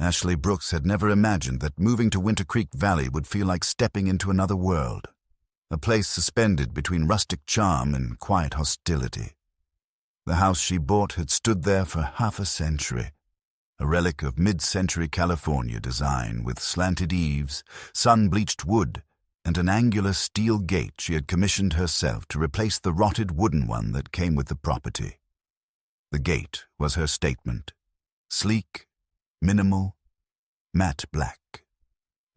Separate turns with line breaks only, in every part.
Ashley Brooks had never imagined that moving to Winter Creek Valley would feel like stepping into another world, a place suspended between rustic charm and quiet hostility. The house she bought had stood there for half a century, a relic of mid-century California design with slanted eaves, sun-bleached wood, and an angular steel gate she had commissioned herself to replace the rotted wooden one that came with the property. The gate was her statement, sleek, minimal, matte black,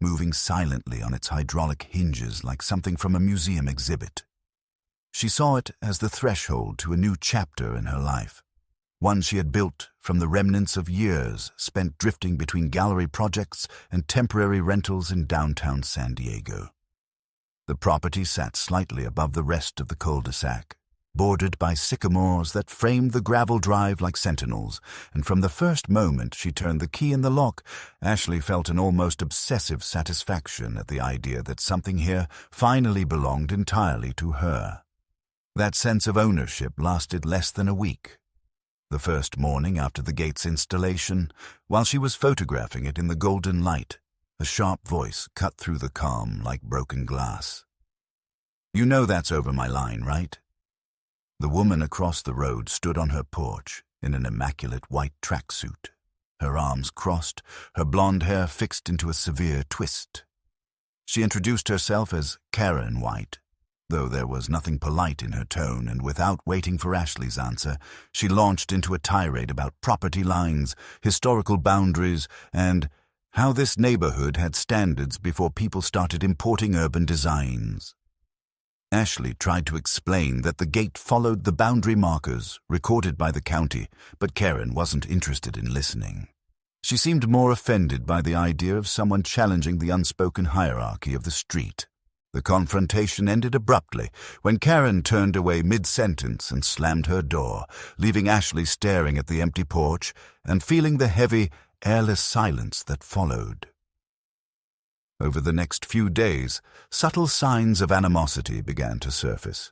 moving silently on its hydraulic hinges like something from a museum exhibit. She saw it as the threshold to a new chapter in her life, one she had built from the remnants of years spent drifting between gallery projects and temporary rentals in downtown San Diego. The property sat slightly above the rest of the cul-de-sac, bordered by sycamores that framed the gravel drive like sentinels, and from the first moment she turned the key in the lock, Ashley felt an almost obsessive satisfaction at the idea that something here finally belonged entirely to her. That sense of ownership lasted less than a week. The first morning after the gate's installation, while she was photographing it in the golden light, a sharp voice cut through the calm like broken glass. "You know that's over my line, right?" The woman across the road stood on her porch in an immaculate white tracksuit, her arms crossed, her blonde hair fixed into a severe twist. She introduced herself as Karen White, though there was nothing polite in her tone, and without waiting for Ashley's answer, she launched into a tirade about property lines, historical boundaries, and how this neighborhood had standards before people started importing urban designs. Ashley tried to explain that the gate followed the boundary markers recorded by the county, but Karen wasn't interested in listening. She seemed more offended by the idea of someone challenging the unspoken hierarchy of the street. The confrontation ended abruptly when Karen turned away mid-sentence and slammed her door, leaving Ashley staring at the empty porch and feeling the heavy, airless silence that followed. Over the next few days, subtle signs of animosity began to surface.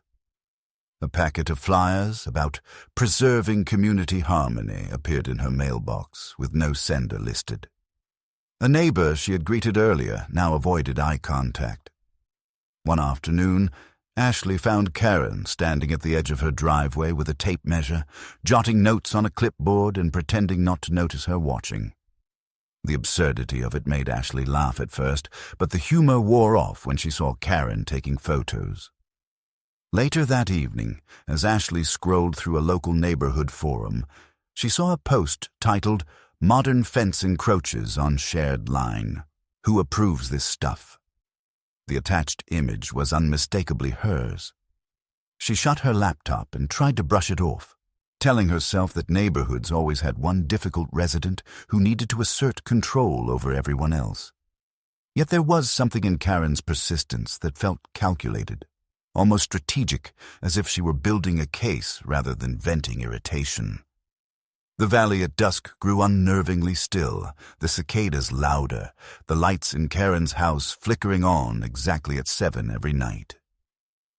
A packet of flyers about preserving community harmony appeared in her mailbox with no sender listed. A neighbor she had greeted earlier now avoided eye contact. One afternoon, Ashley found Karen standing at the edge of her driveway with a tape measure, jotting notes on a clipboard and pretending not to notice her watching. The absurdity of it made Ashley laugh at first, but the humor wore off when she saw Karen taking photos. Later that evening, as Ashley scrolled through a local neighborhood forum, she saw a post titled "Modern Fence Encroaches on Shared Line. Who approves this stuff?" The attached image was unmistakably hers. She shut her laptop and tried to brush it off, telling herself that neighborhoods always had one difficult resident who needed to assert control over everyone else. Yet there was something in Karen's persistence that felt calculated, almost strategic, as if she were building a case rather than venting irritation. The valley at dusk grew unnervingly still, the cicadas louder, the lights in Karen's house flickering on exactly at 7 every night.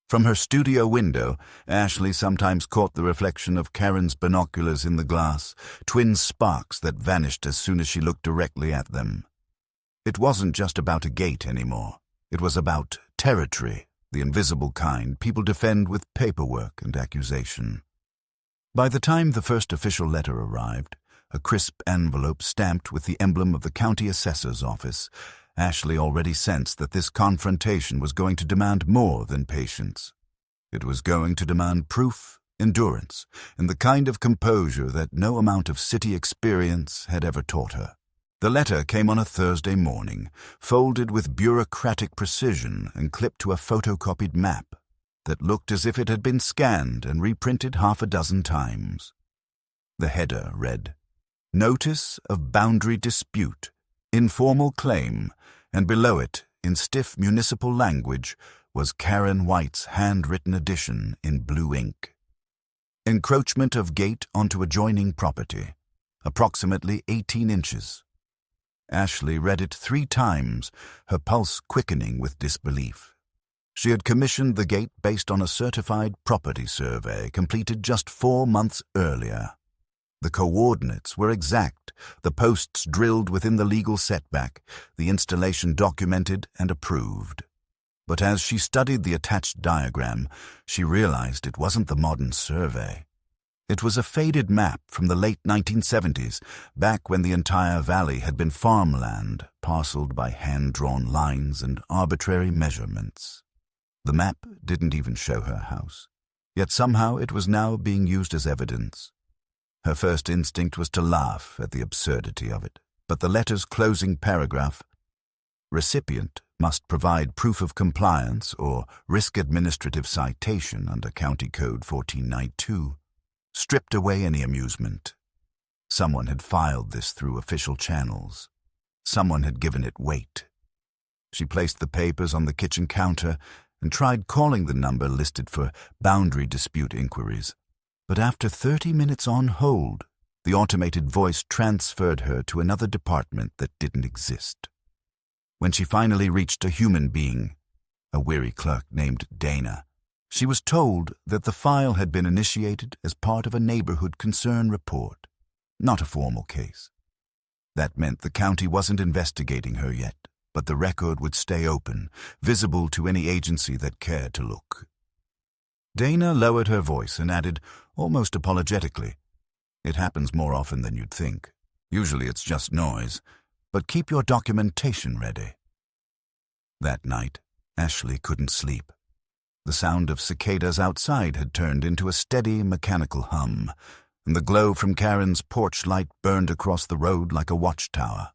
From her studio window, Ashley sometimes caught the reflection of Karen's binoculars in the glass, twin sparks that vanished as soon as she looked directly at them. It wasn't just about a gate anymore. It was about territory, the invisible kind people defend with paperwork and accusation. By the time the first official letter arrived, a crisp envelope stamped with the emblem of the county assessor's office, Ashley already sensed that this confrontation was going to demand more than patience. It was going to demand proof, endurance, and the kind of composure that no amount of city experience had ever taught her. The letter came on a Thursday morning, folded with bureaucratic precision and clipped to a photocopied map that looked as if it had been scanned and reprinted half a dozen times. The header read, "Notice of Boundary Dispute, Informal Claim," and below it, in stiff municipal language, was Karen White's handwritten addition in blue ink. Encroachment of gate onto adjoining property, approximately 18 inches. Ashley read it 3 times, her pulse quickening with disbelief. She had commissioned the gate based on a certified property survey completed just 4 months earlier. The coordinates were exact, the posts drilled within the legal setback, the installation documented and approved. But as she studied the attached diagram, she realized it wasn't the modern survey. It was a faded map from the late 1970s, back when the entire valley had been farmland, parceled by hand-drawn lines and arbitrary measurements. The map didn't even show her house, yet somehow it was now being used as evidence. Her first instinct was to laugh at the absurdity of it, but the letter's closing paragraph, "Recipient must provide proof of compliance or risk administrative citation under County Code 1492, stripped away any amusement. Someone had filed this through official channels. Someone had given it weight. She placed the papers on the kitchen counter and tried calling the number listed for boundary dispute inquiries. But after 30 minutes on hold, the automated voice transferred her to another department that didn't exist. When she finally reached a human being, a weary clerk named Dana, she was told that the file had been initiated as part of a neighborhood concern report, not a formal case. That meant the county wasn't investigating her yet, but the record would stay open, visible to any agency that cared to look. Dana lowered her voice and added, almost apologetically, "It happens more often than you'd think. Usually it's just noise, but keep your documentation ready." That night, Ashley couldn't sleep. The sound of cicadas outside had turned into a steady mechanical hum, and the glow from Karen's porch light burned across the road like a watchtower.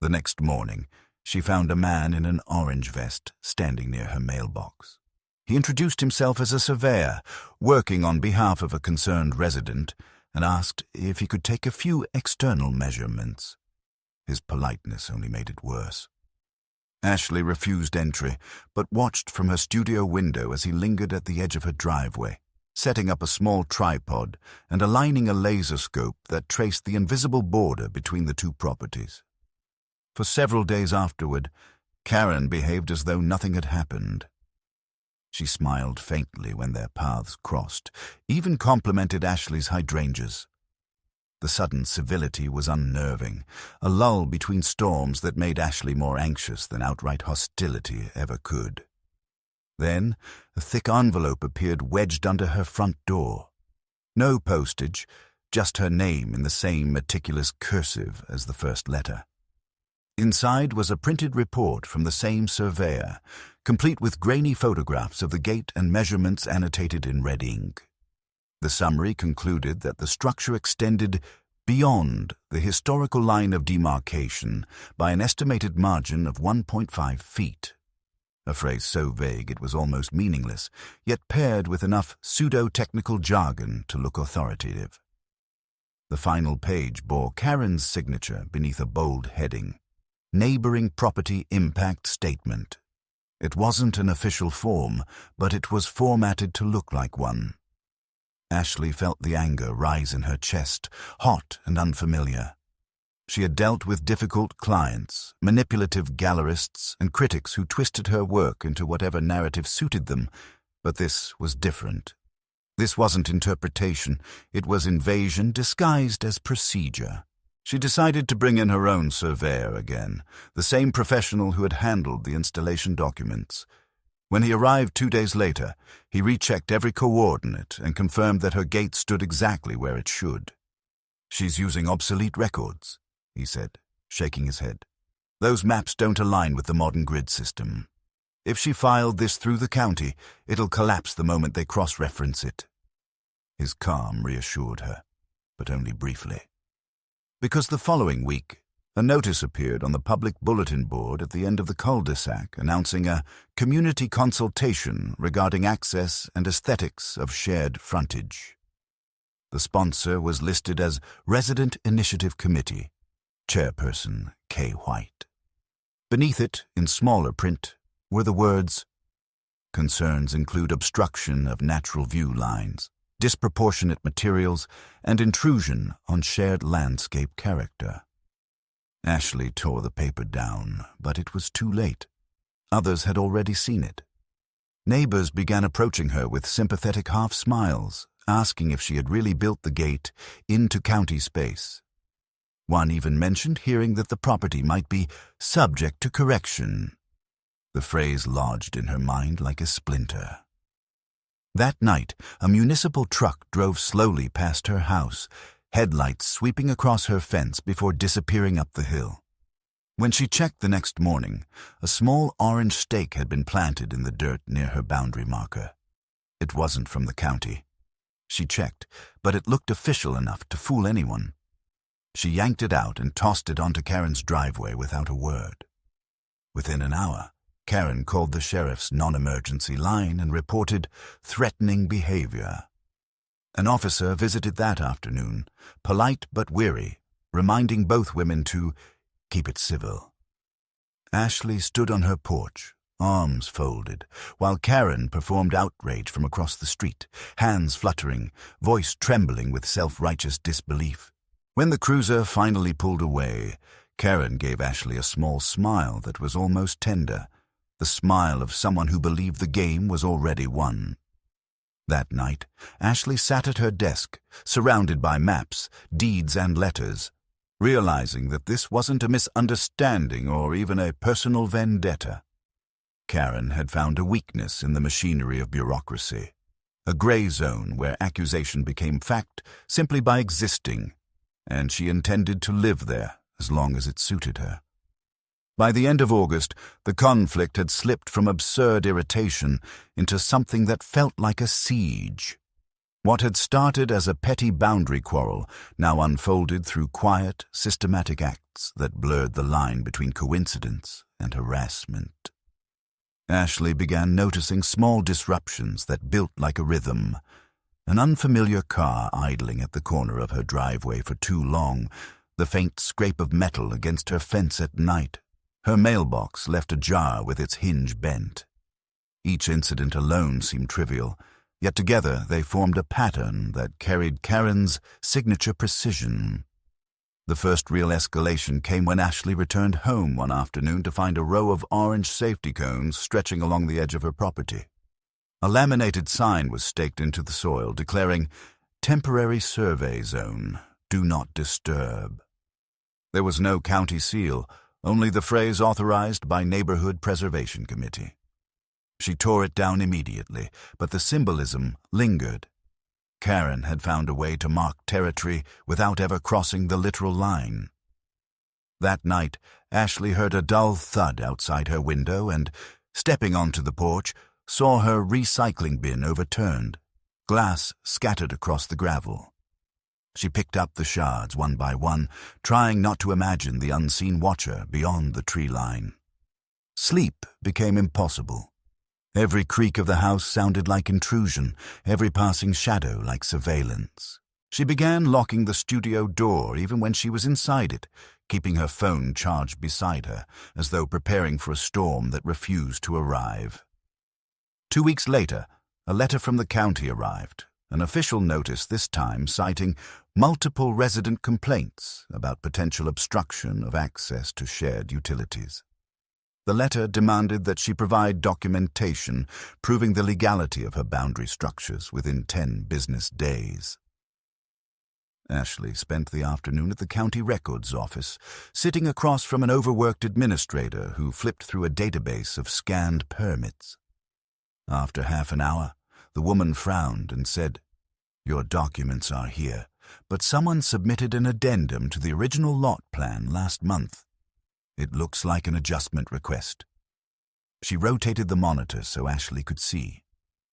The next morning, she found a man in an orange vest standing near her mailbox. He introduced himself as a surveyor, working on behalf of a concerned resident, and asked if he could take a few external measurements. His politeness only made it worse. Ashley refused entry, but watched from her studio window as he lingered at the edge of her driveway, setting up a small tripod and aligning a laser scope that traced the invisible border between the two properties. For several days afterward, Karen behaved as though nothing had happened. She smiled faintly when their paths crossed, even complimented Ashley's hydrangeas. The sudden civility was unnerving, a lull between storms that made Ashley more anxious than outright hostility ever could. Then, a thick envelope appeared wedged under her front door. No postage, just her name in the same meticulous cursive as the first letter. Inside was a printed report from the same surveyor, complete with grainy photographs of the gate and measurements annotated in red ink. The summary concluded that the structure extended beyond the historical line of demarcation by an estimated margin of 1.5 feet. A phrase so vague it was almost meaningless, yet paired with enough pseudo-technical jargon to look authoritative. The final page bore Karen's signature beneath a bold heading, Neighboring Property Impact Statement. It wasn't an official form, but it was formatted to look like one. Ashley felt the anger rise in her chest, hot and unfamiliar. She had dealt with difficult clients, manipulative gallerists, and critics who twisted her work into whatever narrative suited them, but this was different. This wasn't interpretation, it was invasion disguised as procedure. She decided to bring in her own surveyor again, the same professional who had handled the installation documents. When he arrived 2 days later, he rechecked every coordinate and confirmed that her gate stood exactly where it should. "She's using obsolete records," he said, shaking his head. "Those maps don't align with the modern grid system. If she filed this through the county, it'll collapse the moment they cross-reference it." His calm reassured her, but only briefly. Because the following week, a notice appeared on the public bulletin board at the end of the cul-de-sac announcing a community consultation regarding access and aesthetics of shared frontage. The sponsor was listed as Resident Initiative Committee, Chairperson K. White. Beneath it, in smaller print, were the words, "Concerns include obstruction of natural view lines, disproportionate materials, and intrusion on shared landscape character." Ashley tore the paper down, but it was too late. Others had already seen it. Neighbors began approaching her with sympathetic half-smiles, asking if she had really built the gate into county space. One even mentioned hearing that the property might be subject to correction. The phrase lodged in her mind like a splinter. That night, a municipal truck drove slowly past her house, headlights sweeping across her fence before disappearing up the hill. When she checked the next morning, a small orange stake had been planted in the dirt near her boundary marker. It wasn't from the county. She checked, but it looked official enough to fool anyone. She yanked it out and tossed it onto Karen's driveway without a word. Within an hour, Karen called the sheriff's non-emergency line and reported threatening behavior. An officer visited that afternoon, polite but weary, reminding both women to keep it civil. Ashley stood on her porch, arms folded, while Karen performed outrage from across the street, hands fluttering, voice trembling with self-righteous disbelief. When the cruiser finally pulled away, Karen gave Ashley a small smile that was almost tender, the smile of someone who believed the game was already won. That night, Ashley sat at her desk, surrounded by maps, deeds, and letters, realizing that this wasn't a misunderstanding or even a personal vendetta. Karen had found a weakness in the machinery of bureaucracy, a gray zone where accusation became fact simply by existing, and she intended to live there as long as it suited her. By the end of August, the conflict had slipped from absurd irritation into something that felt like a siege. What had started as a petty boundary quarrel now unfolded through quiet, systematic acts that blurred the line between coincidence and harassment. Ashley began noticing small disruptions that built like a rhythm. An unfamiliar car idling at the corner of her driveway for too long, the faint scrape of metal against her fence at night, her mailbox left ajar with its hinge bent. Each incident alone seemed trivial, yet together they formed a pattern that carried Karen's signature precision. The first real escalation came when Ashley returned home one afternoon to find a row of orange safety cones stretching along the edge of her property. A laminated sign was staked into the soil declaring, "Temporary Survey Zone, do not disturb." There was no county seal, only the phrase authorized by Neighborhood Preservation Committee. She tore it down immediately, but the symbolism lingered. Karen had found a way to mark territory without ever crossing the literal line. That night, Ashley heard a dull thud outside her window and, stepping onto the porch, saw her recycling bin overturned, glass scattered across the gravel. She picked up the shards one by one, trying not to imagine the unseen watcher beyond the tree line. Sleep became impossible. Every creak of the house sounded like intrusion, every passing shadow like surveillance. She began locking the studio door even when she was inside it, keeping her phone charged beside her, as though preparing for a storm that refused to arrive. 2 weeks later, a letter from the county arrived, an official notice this time citing multiple resident complaints about potential obstruction of access to shared utilities. The letter demanded that she provide documentation proving the legality of her boundary structures within 10 business days. Ashley spent the afternoon at the county records office, sitting across from an overworked administrator who flipped through a database of scanned permits. After half an hour, the woman frowned and said, "Your documents are here, but someone submitted an addendum to the original lot plan last month. It looks like an adjustment request." She rotated the monitor so Ashley could see.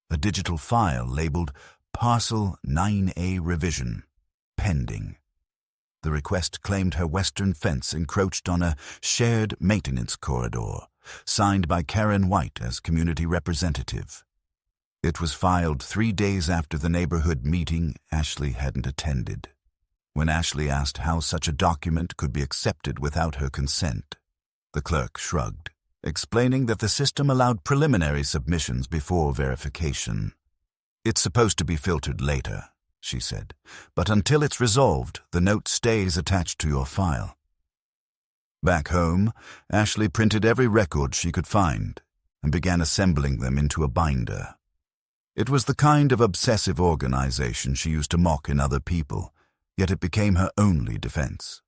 A digital file labeled Parcel 9A Revision, pending. The request claimed her western fence encroached on a shared maintenance corridor, signed by Karen White as community representative. It was filed 3 days after the neighborhood meeting Ashley hadn't attended. When Ashley asked how such a document could be accepted without her consent, the clerk shrugged, explaining that the system allowed preliminary submissions before verification. "It's supposed to be filtered later," she said, "but until it's resolved, the note stays attached to your file." Back home, Ashley printed every record she could find and began assembling them into a binder. It was the kind of obsessive organization she used to mock in other people, yet it became her only defense.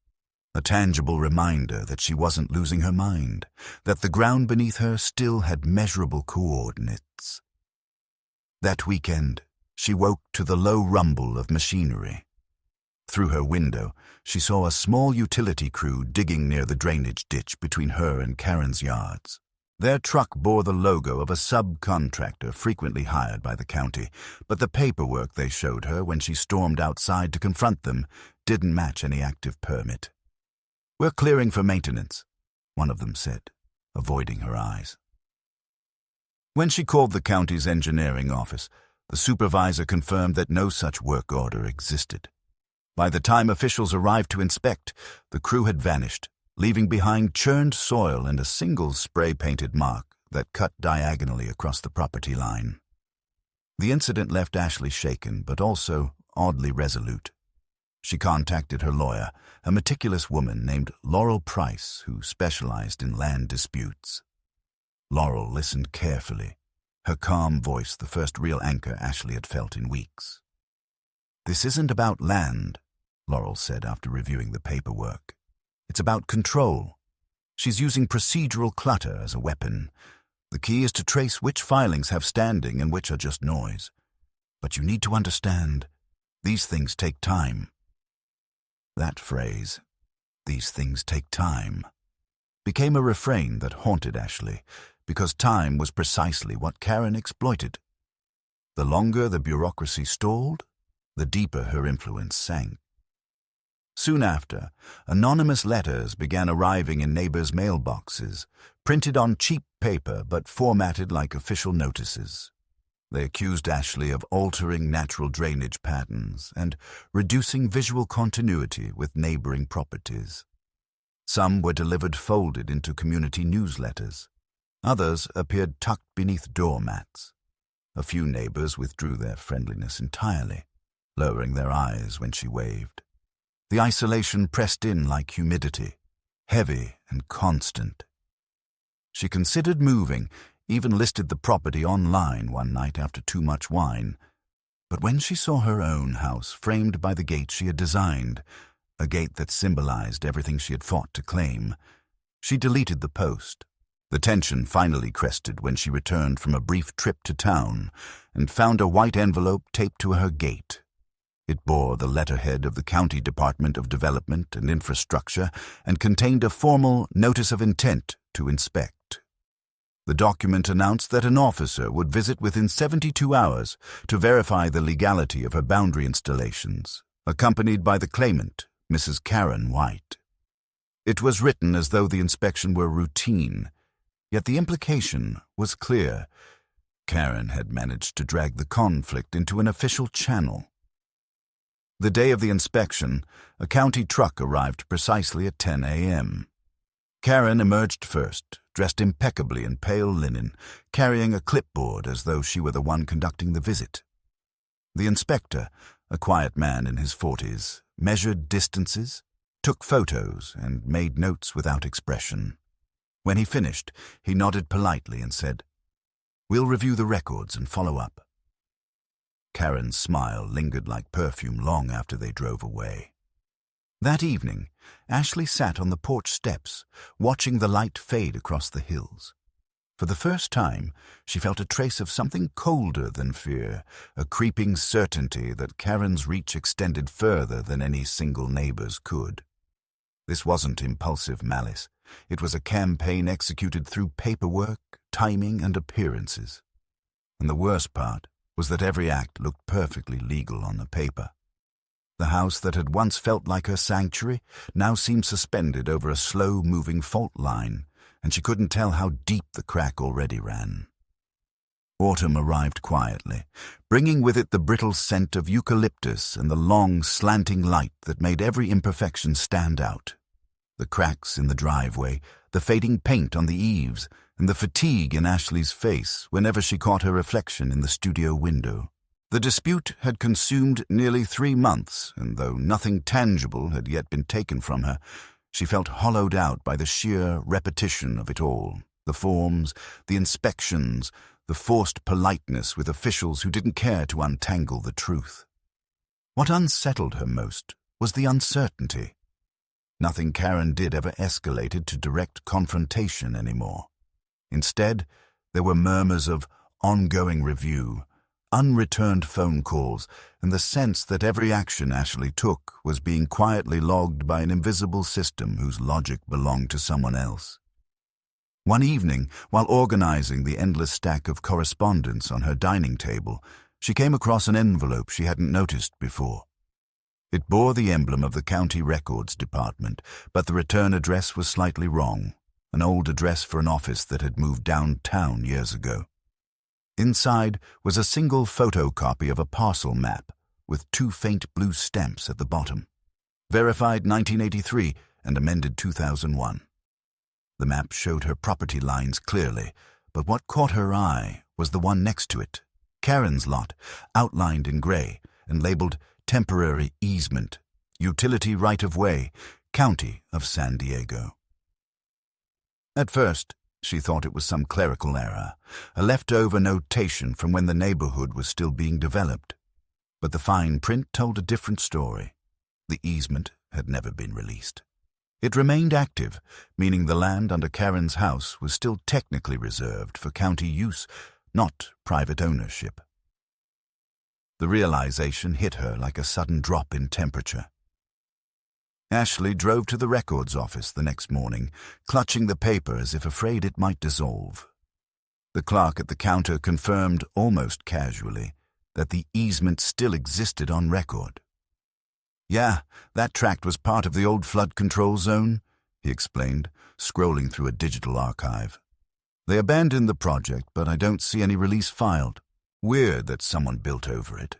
A tangible reminder that she wasn't losing her mind, that the ground beneath her still had measurable coordinates. That weekend, she woke to the low rumble of machinery. Through her window, she saw a small utility crew digging near the drainage ditch between her and Karen's yards. Their truck bore the logo of a subcontractor frequently hired by the county, but the paperwork they showed her when she stormed outside to confront them didn't match any active permit. "We're clearing for maintenance," one of them said, avoiding her eyes. When she called the county's engineering office, the supervisor confirmed that no such work order existed. By the time officials arrived to inspect, the crew had vanished, leaving behind churned soil and a single spray-painted mark that cut diagonally across the property line. The incident left Ashley shaken, but also oddly resolute. She contacted her lawyer, a meticulous woman named Laurel Price, who specialized in land disputes. Laurel listened carefully, her calm voice the first real anchor Ashley had felt in weeks. "This isn't about land," Laurel said after reviewing the paperwork. "It's about control. She's using procedural clutter as a weapon. The key is to trace which filings have standing and which are just noise. But you need to understand, these things take time." That phrase, "these things take time," became a refrain that haunted Ashley, because time was precisely what Karen exploited. The longer the bureaucracy stalled, the deeper her influence sank. Soon after, anonymous letters began arriving in neighbors' mailboxes, printed on cheap paper but formatted like official notices. They accused Ashley of altering natural drainage patterns and reducing visual continuity with neighboring properties. Some were delivered folded into community newsletters. Others appeared tucked beneath doormats. A few neighbors withdrew their friendliness entirely, lowering their eyes when she waved. The isolation pressed in like humidity, heavy and constant. She considered moving, even listed the property online one night after too much wine. But when she saw her own house framed by the gate she had designed, a gate that symbolized everything she had fought to claim, she deleted the post. The tension finally crested when she returned from a brief trip to town and found a white envelope taped to her gate. It bore the letterhead of the County Department of Development and Infrastructure and contained a formal notice of intent to inspect. The document announced that an officer would visit within 72 hours to verify the legality of her boundary installations, accompanied by the claimant, Mrs. Karen White. It was written as though the inspection were routine, yet the implication was clear. Karen had managed to drag the conflict into an official channel. The day of the inspection, a county truck arrived precisely at 10 a.m. Karen emerged first, dressed impeccably in pale linen, carrying a clipboard as though she were the one conducting the visit. The inspector, a quiet man in his 40s, measured distances, took photos, and made notes without expression. When he finished, he nodded politely and said, "We'll review the records and follow up." Karen's smile lingered like perfume long after they drove away. That evening, Ashley sat on the porch steps, watching the light fade across the hills. For the first time, she felt a trace of something colder than fear, a creeping certainty that Karen's reach extended further than any single neighbor's could. This wasn't impulsive malice. It was a campaign executed through paperwork, timing, and appearances. And the worst part was that every act looked perfectly legal on the paper. The house that had once felt like her sanctuary now seemed suspended over a slow-moving fault line, and she couldn't tell how deep the crack already ran. Autumn arrived quietly, bringing with it the brittle scent of eucalyptus and the long, slanting light that made every imperfection stand out. The cracks in the driveway, the fading paint on the eaves, and the fatigue in Ashley's face whenever she caught her reflection in the studio window. The dispute had consumed nearly 3 months, and though nothing tangible had yet been taken from her, she felt hollowed out by the sheer repetition of it all, the forms, the inspections, the forced politeness with officials who didn't care to untangle the truth. What unsettled her most was the uncertainty. Nothing Karen did ever escalated to direct confrontation anymore. Instead, there were murmurs of ongoing review, unreturned phone calls, and the sense that every action Ashley took was being quietly logged by an invisible system whose logic belonged to someone else. One evening, while organizing the endless stack of correspondence on her dining table, she came across an envelope she hadn't noticed before. It bore the emblem of the County Records Department, but the return address was slightly wrong, an old address for an office that had moved downtown years ago. Inside was a single photocopy of a parcel map with 2 faint blue stamps at the bottom. Verified 1983 and amended 2001. The map showed her property lines clearly, but what caught her eye was the one next to it, Karen's lot, outlined in gray and labeled Temporary Easement, Utility Right-of-Way, County of San Diego. At first, she thought it was some clerical error, a leftover notation from when the neighborhood was still being developed. But the fine print told a different story. The easement had never been released. It remained active, meaning the land under Karen's house was still technically reserved for county use, not private ownership. The realization hit her like a sudden drop in temperature. Ashley drove to the records office the next morning, clutching the paper as if afraid it might dissolve. The clerk at the counter confirmed, almost casually, that the easement still existed on record. "Yeah, that tract was part of the old flood control zone," he explained, scrolling through a digital archive. "They abandoned the project, but I don't see any release filed. Weird that someone built over it."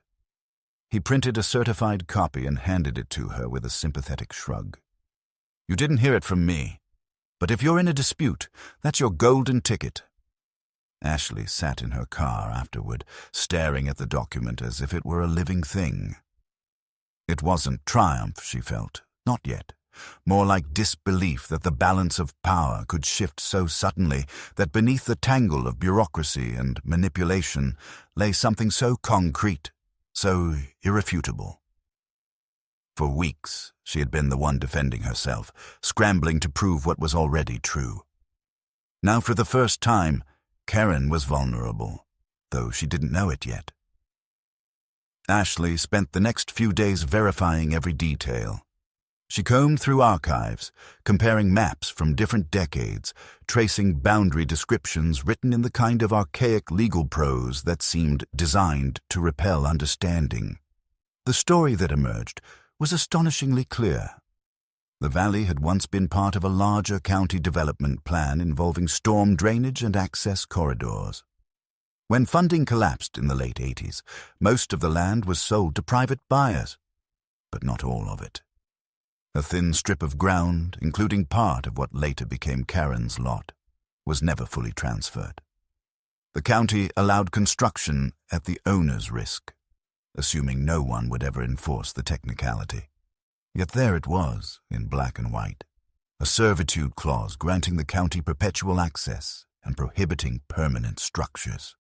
He printed a certified copy and handed it to her with a sympathetic shrug. "You didn't hear it from me, but if you're in a dispute, that's your golden ticket." Ashley sat in her car afterward, staring at the document as if it were a living thing. It wasn't triumph, she felt, not yet. More like disbelief that the balance of power could shift so suddenly that beneath the tangle of bureaucracy and manipulation lay something so concrete, so irrefutable. For weeks, she had been the one defending herself, scrambling to prove what was already true. Now, for the first time, Karen was vulnerable, though she didn't know it yet. Ashley spent the next few days verifying every detail. She combed through archives, comparing maps from different decades, tracing boundary descriptions written in the kind of archaic legal prose that seemed designed to repel understanding. The story that emerged was astonishingly clear. The valley had once been part of a larger county development plan involving storm drainage and access corridors. When funding collapsed in the late 80s, most of the land was sold to private buyers, but not all of it. A thin strip of ground, including part of what later became Karen's lot, was never fully transferred. The county allowed construction at the owner's risk, assuming no one would ever enforce the technicality. Yet there it was, in black and white, a servitude clause granting the county perpetual access and prohibiting permanent structures.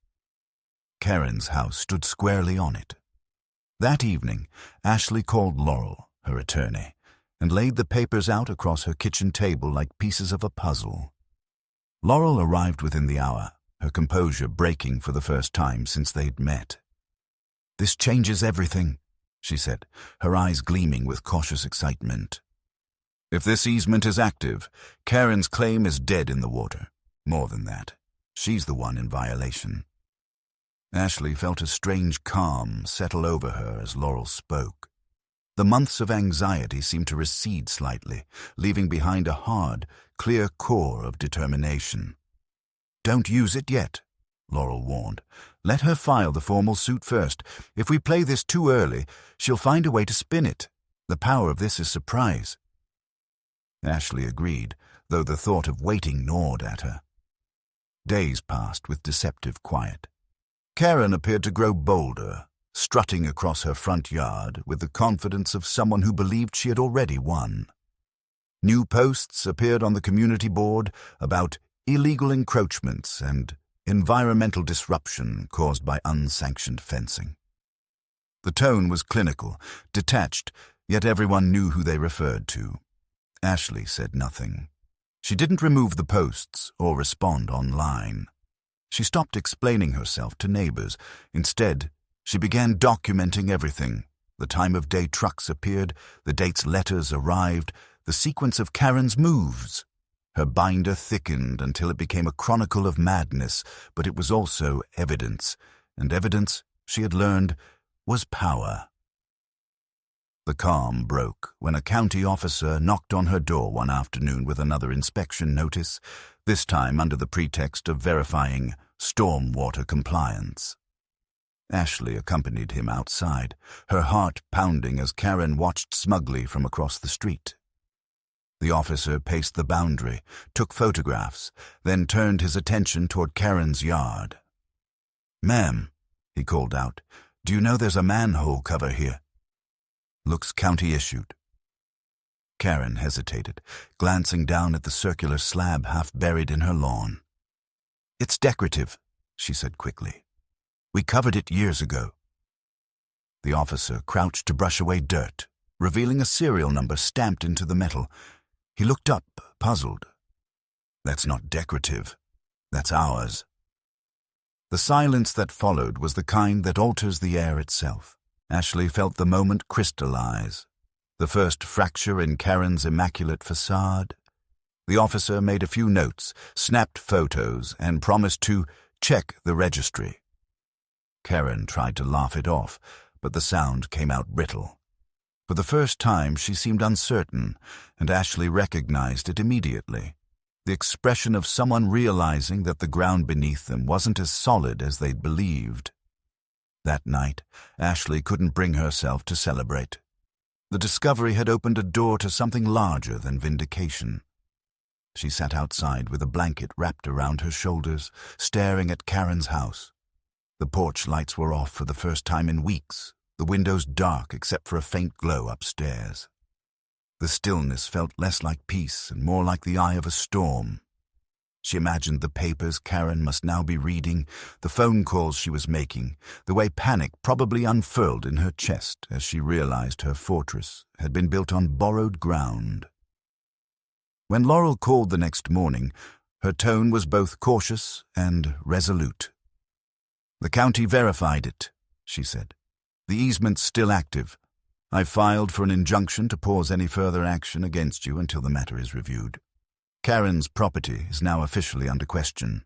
Karen's house stood squarely on it. That evening, Ashley called Laurel, her attorney, and laid the papers out across her kitchen table like pieces of a puzzle. Laurel arrived within the hour, her composure breaking for the first time since they'd met. "This changes everything," she said, her eyes gleaming with cautious excitement. "If this easement is active, Karen's claim is dead in the water. More than that, she's the one in violation." Ashley felt a strange calm settle over her as Laurel spoke. The months of anxiety seemed to recede slightly, leaving behind a hard, clear core of determination. "Don't use it yet," Laurel warned. "Let her file the formal suit first. If we play this too early, she'll find a way to spin it. The power of this is surprise." Ashley agreed, though the thought of waiting gnawed at her. Days passed with deceptive quiet. Karen appeared to grow bolder, strutting across her front yard with the confidence of someone who believed she had already won. New posts appeared on the community board about illegal encroachments and environmental disruption caused by unsanctioned fencing. The tone was clinical, detached, yet everyone knew who they referred to. Ashley said nothing. She didn't remove the posts or respond online. She stopped explaining herself to neighbors. Instead, she began documenting everything. The time of day trucks appeared, the dates letters arrived, the sequence of Karen's moves. Her binder thickened until it became a chronicle of madness, but it was also evidence, and evidence, she had learned, was power. The calm broke when a county officer knocked on her door one afternoon with another inspection notice, this time under the pretext of verifying stormwater compliance. Ashley accompanied him outside, her heart pounding as Karen watched smugly from across the street. The officer paced the boundary, took photographs, then turned his attention toward Karen's yard. "Ma'am," he called out, "do you know there's a manhole cover here?" "Looks county-issued." Karen hesitated, glancing down at the circular slab half buried in her lawn. "It's decorative," she said quickly. "We covered it years ago." The officer crouched to brush away dirt, revealing a serial number stamped into the metal. He looked up, puzzled. "That's not decorative. That's ours." The silence that followed was the kind that alters the air itself. Ashley felt the moment crystallize. The first fracture in Karen's immaculate facade. The officer made a few notes, snapped photos, and promised to check the registry. Karen tried to laugh it off, but the sound came out brittle. For the first time, she seemed uncertain, and Ashley recognized it immediately. The expression of someone realizing that the ground beneath them wasn't as solid as they'd believed. That night, Ashley couldn't bring herself to celebrate. The discovery had opened a door to something larger than vindication. She sat outside with a blanket wrapped around her shoulders, staring at Karen's house. The porch lights were off for the first time in weeks, the windows dark except for a faint glow upstairs. The stillness felt less like peace and more like the eye of a storm. She imagined the papers Karen must now be reading, the phone calls she was making, the way panic probably unfurled in her chest as she realized her fortress had been built on borrowed ground. When Laurel called the next morning, her tone was both cautious and resolute. "The county verified it," she said. "The easement's still active. I've filed for an injunction to pause any further action against you until the matter is reviewed. Karen's property is now officially under question."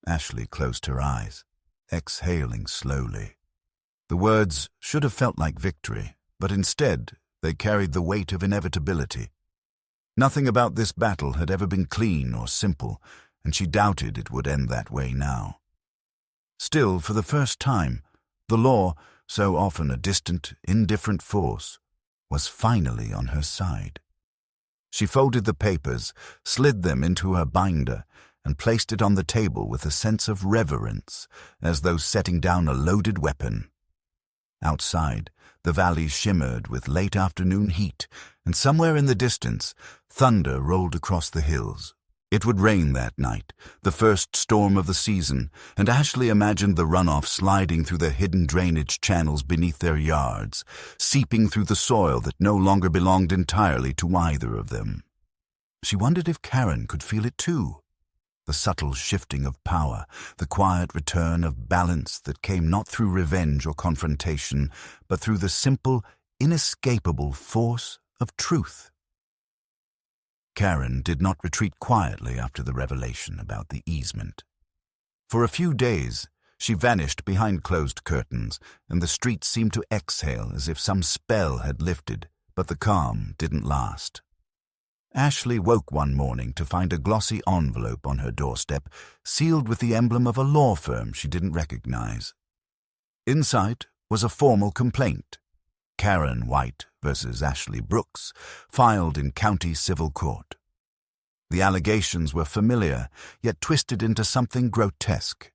Ashley closed her eyes, exhaling slowly. The words should have felt like victory, but instead they carried the weight of inevitability. Nothing about this battle had ever been clean or simple, and she doubted it would end that way now. Still, for the first time, the law, so often a distant, indifferent force, was finally on her side. She folded the papers, slid them into her binder, and placed it on the table with a sense of reverence, as though setting down a loaded weapon. Outside, the valley shimmered with late afternoon heat, and somewhere in the distance, thunder rolled across the hills. It would rain that night, the first storm of the season, and Ashley imagined the runoff sliding through the hidden drainage channels beneath their yards, seeping through the soil that no longer belonged entirely to either of them. She wondered if Karen could feel it too. The subtle shifting of power, the quiet return of balance that came not through revenge or confrontation, but through the simple, inescapable force of truth. Karen did not retreat quietly after the revelation about the easement. For a few days, she vanished behind closed curtains, and the street seemed to exhale as if some spell had lifted, but the calm didn't last. Ashley woke one morning to find a glossy envelope on her doorstep, sealed with the emblem of a law firm she didn't recognize. Inside was a formal complaint. Karen White versus Ashley Brooks, filed in county civil court. The allegations were familiar, yet twisted into something grotesque.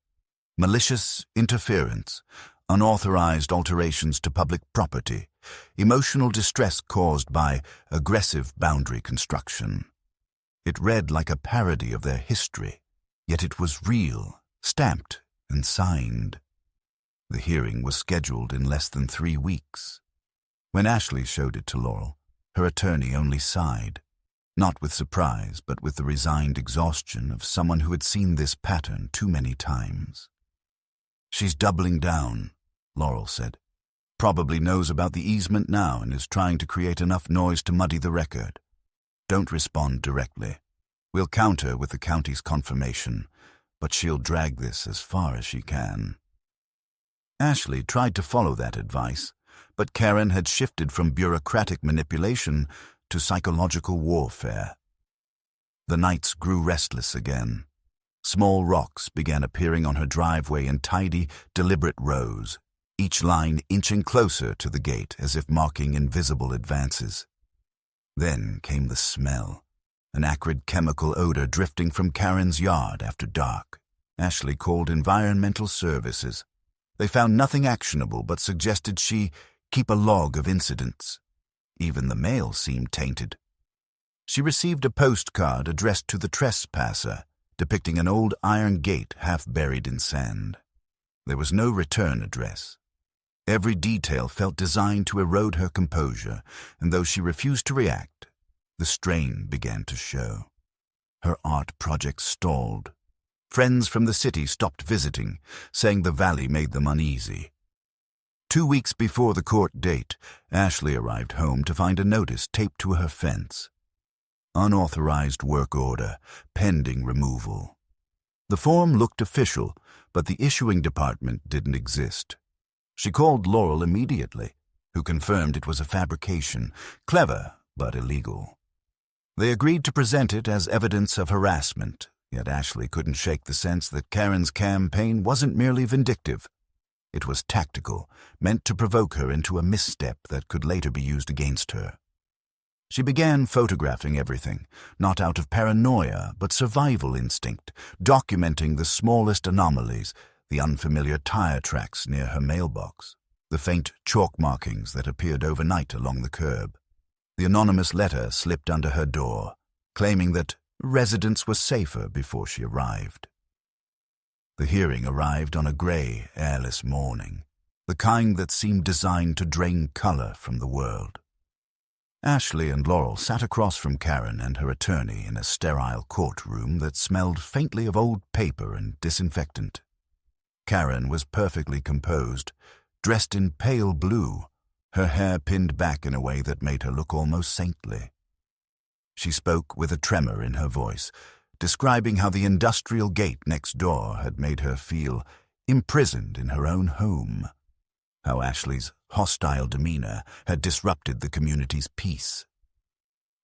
Malicious interference, unauthorized alterations to public property, emotional distress caused by aggressive boundary construction. It read like a parody of their history, Yet it was real, stamped and signed. The hearing was scheduled in less than 3 weeks. When Ashley showed it to Laurel, her attorney only sighed, not with surprise, but with the resigned exhaustion of someone who had seen this pattern too many times. "She's doubling down," Laurel said. "Probably knows about the easement now and is trying to create enough noise to muddy the record. Don't respond directly. We'll counter with the county's confirmation, but she'll drag this as far as she can." Ashley tried to follow that advice, but Karen had shifted from bureaucratic manipulation to psychological warfare. The nights grew restless again. Small rocks began appearing on her driveway in tidy, deliberate rows, each line inching closer to the gate as if marking invisible advances. Then came the smell, an acrid chemical odor drifting from Karen's yard after dark. Ashley called environmental services. They found nothing actionable but suggested she keep a log of incidents. Even the mail seemed tainted. She received a postcard addressed to the trespasser, depicting an old iron gate half buried in sand. There was no return address. Every detail felt designed to erode her composure, and though she refused to react, the strain began to show. Her art project stalled. Friends from the city stopped visiting, saying the valley made them uneasy. 2 weeks before the court date, Ashley arrived home to find a notice taped to her fence. Unauthorized work order, pending removal. The form looked official, but the issuing department didn't exist. She called Laurel immediately, who confirmed it was a fabrication, clever but illegal. They agreed to present it as evidence of harassment, yet Ashley couldn't shake the sense that Karen's campaign wasn't merely vindictive. It was tactical, meant to provoke her into a misstep that could later be used against her. She began photographing everything, not out of paranoia, but survival instinct, documenting the smallest anomalies, the unfamiliar tire tracks near her mailbox, the faint chalk markings that appeared overnight along the curb, the anonymous letter slipped under her door, claiming that residents were safer before she arrived. The hearing arrived on a gray, airless morning, the kind that seemed designed to drain color from the world. Ashley and Laurel sat across from Karen and her attorney in a sterile courtroom that smelled faintly of old paper and disinfectant. Karen was perfectly composed, dressed in pale blue, her hair pinned back in a way that made her look almost saintly. She spoke with a tremor in her voice, describing how the industrial gate next door had made her feel imprisoned in her own home, how Ashley's hostile demeanor had disrupted the community's peace.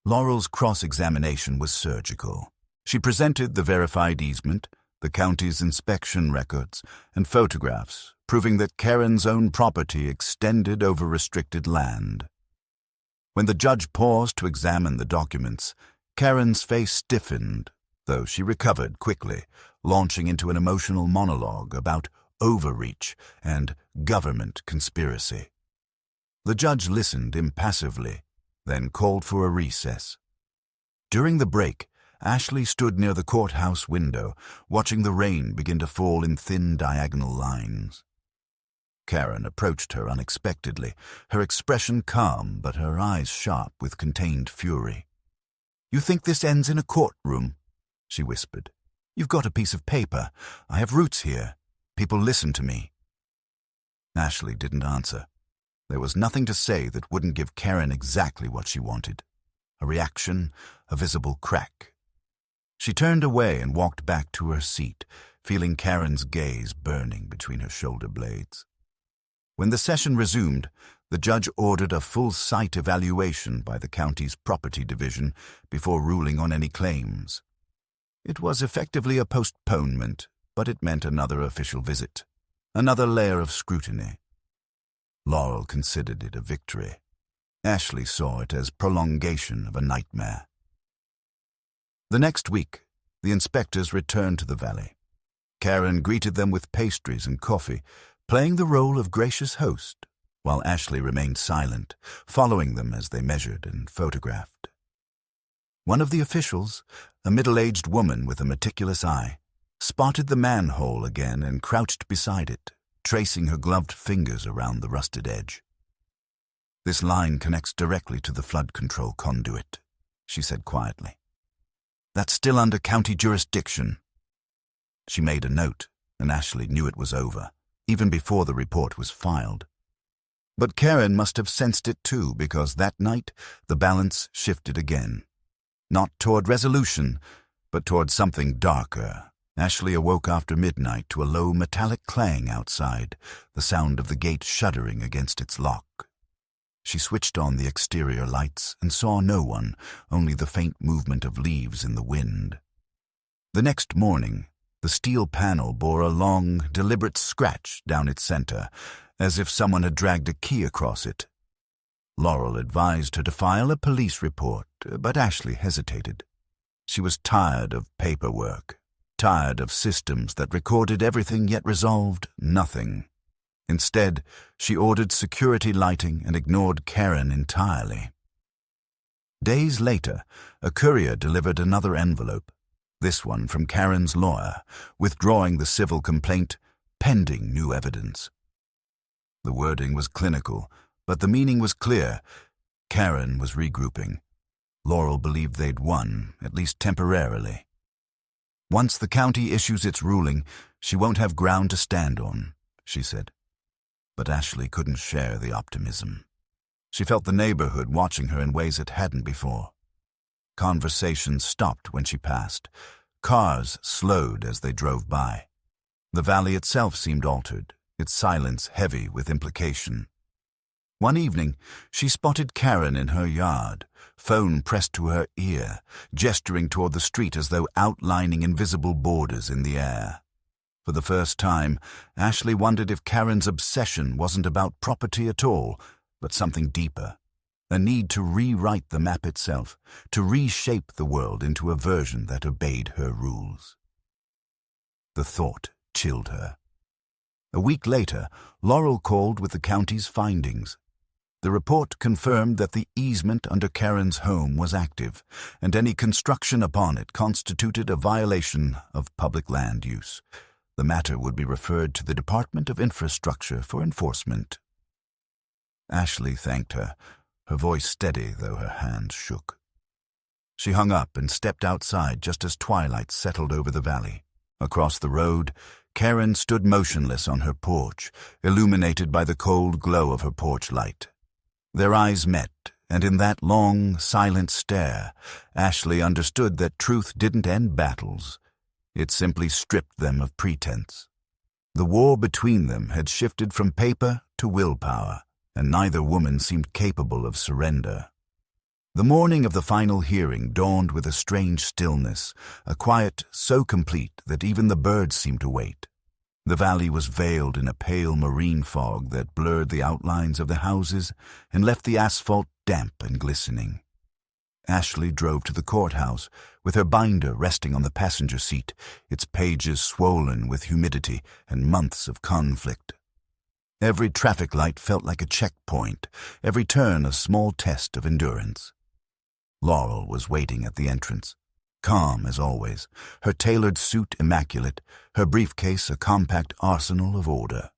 Laurel's cross-examination was surgical. She presented the verified easement, the county's inspection records, and photographs proving that Karen's own property extended over restricted land. When the judge paused to examine the documents, Karen's face stiffened, though she recovered quickly, launching into an emotional monologue about overreach and government conspiracy. The judge listened impassively, then called for a recess. During the break, Ashley stood near the courthouse window, watching the rain begin to fall in thin diagonal lines. Karen approached her unexpectedly, her expression calm but her eyes sharp with contained fury. "You think this ends in a courtroom?" she whispered. "You've got a piece of paper. I have roots here. People listen to me." Ashley didn't answer. There was nothing to say that wouldn't give Karen exactly what she wanted. A reaction, a visible crack. She turned away and walked back to her seat, feeling Karen's gaze burning between her shoulder blades. When the session resumed, the judge ordered a full site evaluation by the county's property division before ruling on any claims. It was effectively a postponement, but it meant another official visit, another layer of scrutiny. Laurel considered it a victory. Ashley saw it as prolongation of a nightmare. The next week, the inspectors returned to the valley. Karen greeted them with pastries and coffee, playing the role of gracious host, while Ashley remained silent, following them as they measured and photographed. One of the officials, a middle-aged woman with a meticulous eye, spotted the manhole again and crouched beside it, tracing her gloved fingers around the rusted edge. "This line connects directly to the flood control conduit," she said quietly. "That's still under county jurisdiction." She made a note, and Ashley knew it was over, even before the report was filed. But Karen must have sensed it too, because that night the balance shifted again. Not toward resolution, but toward something darker. Ashley awoke after midnight to a low metallic clang outside, the sound of the gate shuddering against its lock. She switched on the exterior lights and saw no one, only the faint movement of leaves in the wind. The next morning, the steel panel bore a long, deliberate scratch down its center, as if someone had dragged a key across it. Laurel advised her to file a police report, but Ashley hesitated. She was tired of paperwork, tired of systems that recorded everything yet resolved nothing. Instead, she ordered security lighting and ignored Karen entirely. Days later, a courier delivered another envelope, this one from Karen's lawyer, withdrawing the civil complaint, pending new evidence. The wording was clinical, but the meaning was clear. Karen was regrouping. Laurel believed they'd won, at least temporarily. "Once the county issues its ruling, she won't have ground to stand on," she said. But Ashley couldn't share the optimism. She felt the neighborhood watching her in ways it hadn't before. Conversations stopped when she passed. Cars slowed as they drove by. The valley itself seemed altered, its silence heavy with implication. One evening, she spotted Karen in her yard, phone pressed to her ear, gesturing toward the street as though outlining invisible borders in the air. For the first time, Ashley wondered if Karen's obsession wasn't about property at all, but something deeper. A need to rewrite the map itself, to reshape the world into a version that obeyed her rules. The thought chilled her. A week later, Laurel called with the county's findings. The report confirmed that the easement under Karen's home was active, and any construction upon it constituted a violation of public land use. The matter would be referred to the Department of Infrastructure for enforcement. Ashley thanked her, her voice steady though her hands shook. She hung up and stepped outside just as twilight settled over the valley. Across the road, Karen stood motionless on her porch, illuminated by the cold glow of her porch light. Their eyes met, and in that long, silent stare, Ashley understood that truth didn't end battles. It simply stripped them of pretense. The war between them had shifted from paper to willpower, and neither woman seemed capable of surrender. The morning of the final hearing dawned with a strange stillness, a quiet so complete that even the birds seemed to wait. The valley was veiled in a pale marine fog that blurred the outlines of the houses and left the asphalt damp and glistening. Ashley drove to the courthouse, with her binder resting on the passenger seat, its pages swollen with humidity and months of conflict. Every traffic light felt like a checkpoint, every turn a small test of endurance. Laurel was waiting at the entrance, calm as always, her tailored suit immaculate, her briefcase a compact arsenal of order.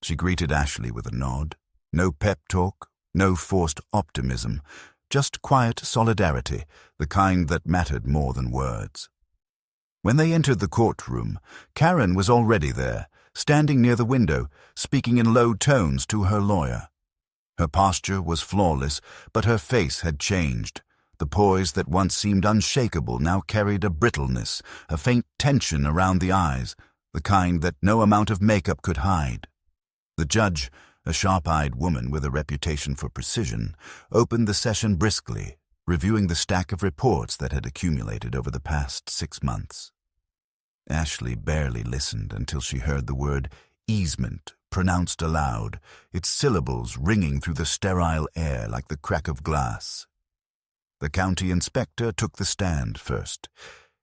She greeted Ashley with a nod. No pep talk, no forced optimism, just quiet solidarity, the kind that mattered more than words. When they entered the courtroom, Karen was already there, standing near the window, speaking in low tones to her lawyer. Her posture was flawless, but her face had changed. The poise that once seemed unshakable now carried a brittleness, a faint tension around the eyes, the kind that no amount of makeup could hide. The judge, a sharp-eyed woman with a reputation for precision, opened the session briskly, reviewing the stack of reports that had accumulated over the past 6 months. Ashley barely listened until she heard the word easement pronounced aloud, its syllables ringing through the sterile air like the crack of glass. The county inspector took the stand first.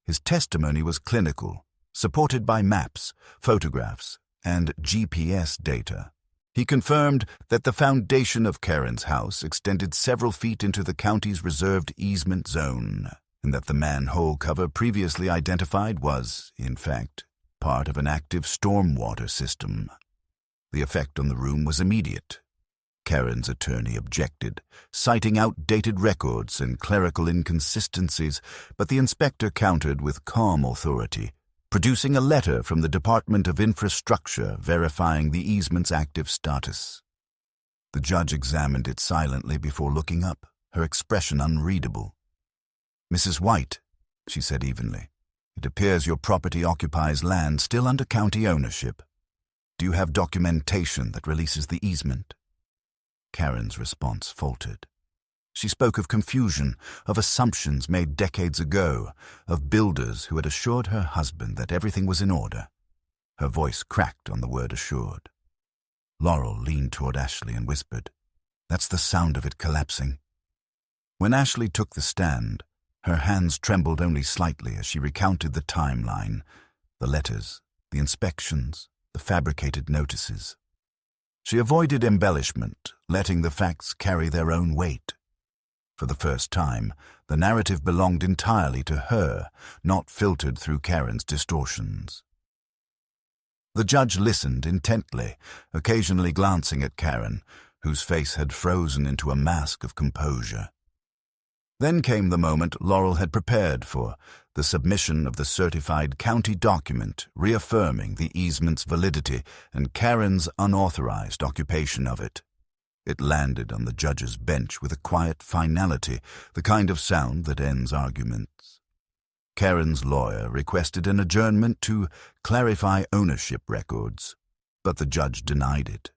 His testimony was clinical, supported by maps, photographs, and GPS data. He confirmed that the foundation of Karen's house extended several feet into the county's reserved easement zone, and that the manhole cover previously identified was, in fact, part of an active stormwater system. The effect on the room was immediate. Karen's attorney objected, citing outdated records and clerical inconsistencies, but the inspector countered with calm authority, producing a letter from the Department of Infrastructure verifying the easement's active status. The judge examined it silently before looking up, her expression unreadable. "Mrs. White," she said evenly, "it appears your property occupies land still under county ownership. Do you have documentation that releases the easement?" Karen's response faltered. She spoke of confusion, of assumptions made decades ago, of builders who had assured her husband that everything was in order. Her voice cracked on the word assured. Laurel leaned toward Ashley and whispered, "That's the sound of it collapsing." When Ashley took the stand, her hands trembled only slightly as she recounted the timeline, the letters, the inspections, the fabricated notices. She avoided embellishment, letting the facts carry their own weight. For the first time, the narrative belonged entirely to her, not filtered through Karen's distortions. The judge listened intently, occasionally glancing at Karen, whose face had frozen into a mask of composure. Then came the moment Laurel had prepared for, the submission of the certified county document reaffirming the easement's validity and Karen's unauthorized occupation of it. It landed on the judge's bench with a quiet finality, the kind of sound that ends arguments. Karen's lawyer requested an adjournment to clarify ownership records, but the judge denied it.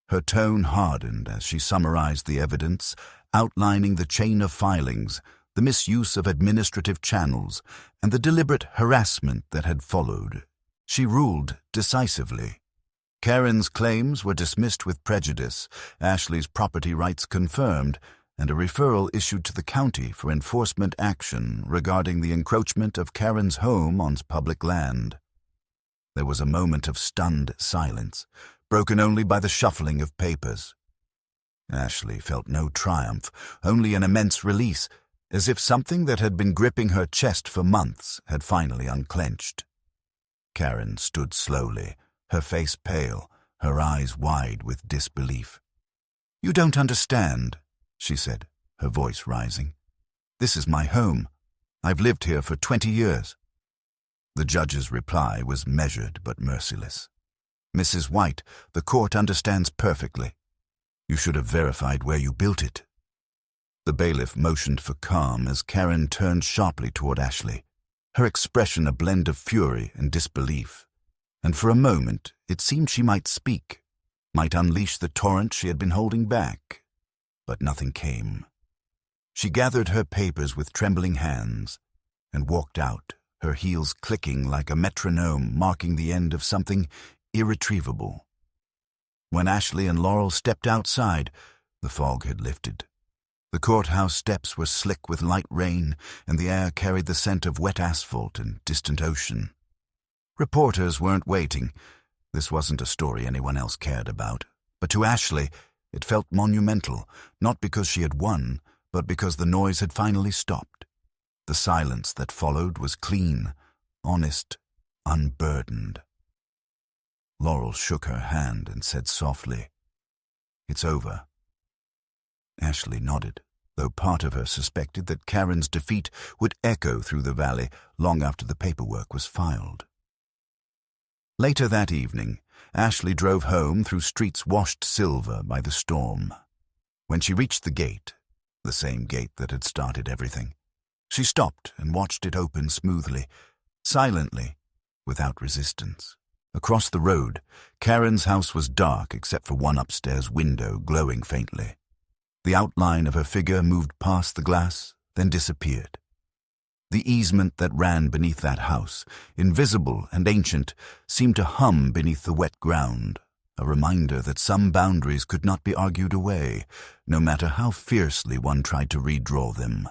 Her tone hardened as she summarized the evidence, outlining the chain of filings, the misuse of administrative channels, and the deliberate harassment that had followed. She ruled decisively. Karen's claims were dismissed with prejudice, Ashley's property rights confirmed, and a referral issued to the county for enforcement action regarding the encroachment of Karen's home on public land. There was a moment of stunned silence, broken only by the shuffling of papers. Ashley felt no triumph, only an immense release, as if something that had been gripping her chest for months had finally unclenched. Karen stood slowly, her face pale, her eyes wide with disbelief. "You don't understand," she said, her voice rising. "This is my home. I've lived here for 20 years. The judge's reply was measured but merciless. "Mrs. White, the court understands perfectly. You should have verified where you built it." The bailiff motioned for calm as Karen turned sharply toward Ashley, her expression a blend of fury and disbelief. And for a moment it seemed she might speak, might unleash the torrent she had been holding back. But nothing came. She gathered her papers with trembling hands and walked out, her heels clicking like a metronome marking the end of something irretrievable. When Ashley and Laurel stepped outside, the fog had lifted. The courthouse steps were slick with light rain, and the air carried the scent of wet asphalt and distant ocean. Reporters weren't waiting. This wasn't a story anyone else cared about. But to Ashley, it felt monumental, not because she had won, but because the noise had finally stopped. The silence that followed was clean, honest, unburdened. Laurel shook her hand and said softly, "It's over." Ashley nodded, though part of her suspected that Karen's defeat would echo through the valley long after the paperwork was filed. Later that evening, Ashley drove home through streets washed silver by the storm. When she reached the gate, the same gate that had started everything, she stopped and watched it open smoothly, silently, without resistance. Across the road, Karen's house was dark except for one upstairs window glowing faintly. The outline of her figure moved past the glass, then disappeared. The easement that ran beneath that house, invisible and ancient, seemed to hum beneath the wet ground, a reminder that some boundaries could not be argued away, no matter how fiercely one tried to redraw them.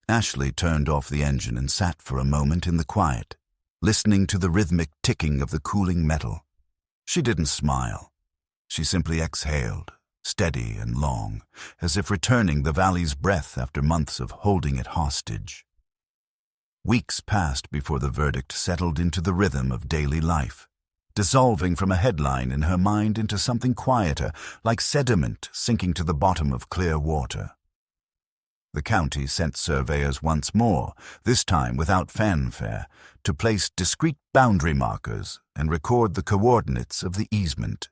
Ashley turned off the engine and sat for a moment in the quiet, listening to the rhythmic ticking of the cooling metal. She didn't smile. She simply exhaled, steady and long, as if returning the valley's breath after months of holding it hostage. Weeks passed before the verdict settled into the rhythm of daily life, dissolving from a headline in her mind into something quieter, like sediment sinking to the bottom of clear water. The county sent surveyors once more, this time without fanfare, to place discrete boundary markers and record the coordinates of the easement.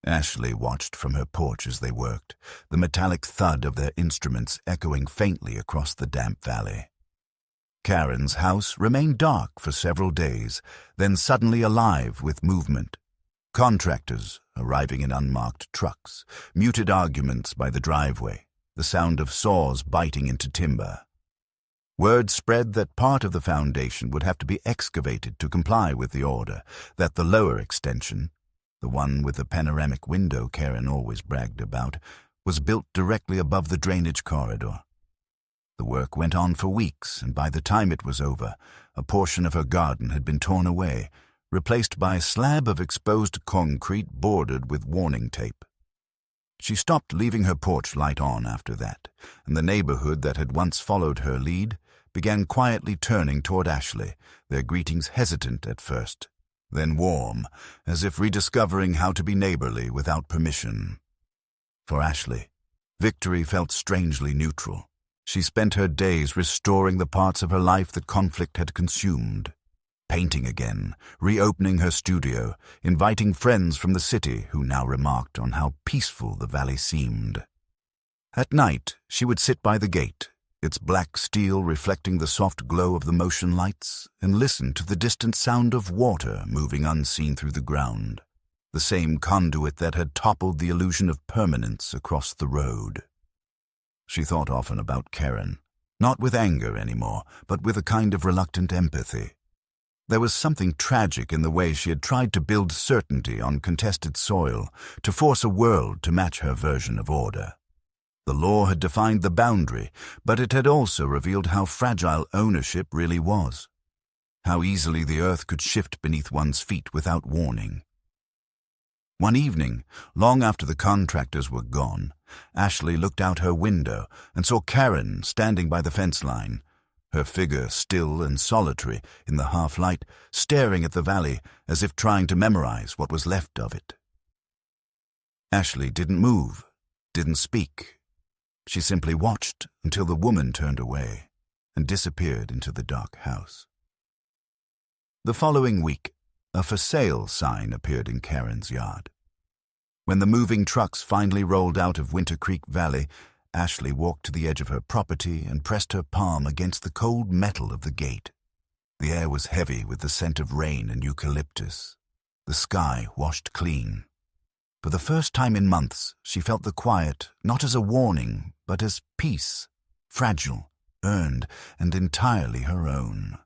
Ashley watched from her porch as they worked, the metallic thud of their instruments echoing faintly across the damp valley. Karen's house remained dark for several days, then suddenly alive with movement. Contractors arriving in unmarked trucks, muted arguments by the driveway, the sound of saws biting into timber. Word spread that part of the foundation would have to be excavated to comply with the order, that the lower extension, the one with the panoramic window Karen always bragged about, was built directly above the drainage corridor. The work went on for weeks, and by the time it was over, a portion of her garden had been torn away, replaced by a slab of exposed concrete bordered with warning tape. She stopped leaving her porch light on after that, and the neighborhood that had once followed her lead began quietly turning toward Ashley, their greetings hesitant at first, then warm, as if rediscovering how to be neighborly without permission. For Ashley, victory felt strangely neutral. She spent her days restoring the parts of her life that conflict had consumed. Painting again, reopening her studio, inviting friends from the city who now remarked on how peaceful the valley seemed. At night, she would sit by the gate, its black steel reflecting the soft glow of the motion lights, and listen to the distant sound of water moving unseen through the ground, the same conduit that had toppled the illusion of permanence across the road. She thought often about Karen, not with anger anymore, but with a kind of reluctant empathy. There was something tragic in the way she had tried to build certainty on contested soil, to force a world to match her version of order. The law had defined the boundary, but it had also revealed how fragile ownership really was, how easily the earth could shift beneath one's feet without warning. One evening, long after the contractors were gone, Ashley looked out her window and saw Karen standing by the fence line, her figure still and solitary in the half-light, staring at the valley as if trying to memorize what was left of it. Ashley didn't move, didn't speak. She simply watched until the woman turned away and disappeared into the dark house. The following week, a for sale sign appeared in Karen's yard. When the moving trucks finally rolled out of Winter Creek Valley, Ashley walked to the edge of her property and pressed her palm against the cold metal of the gate. The air was heavy with the scent of rain and eucalyptus. The sky washed clean. For the first time in months, she felt the quiet not as a warning, but as peace, fragile, earned, and entirely her own.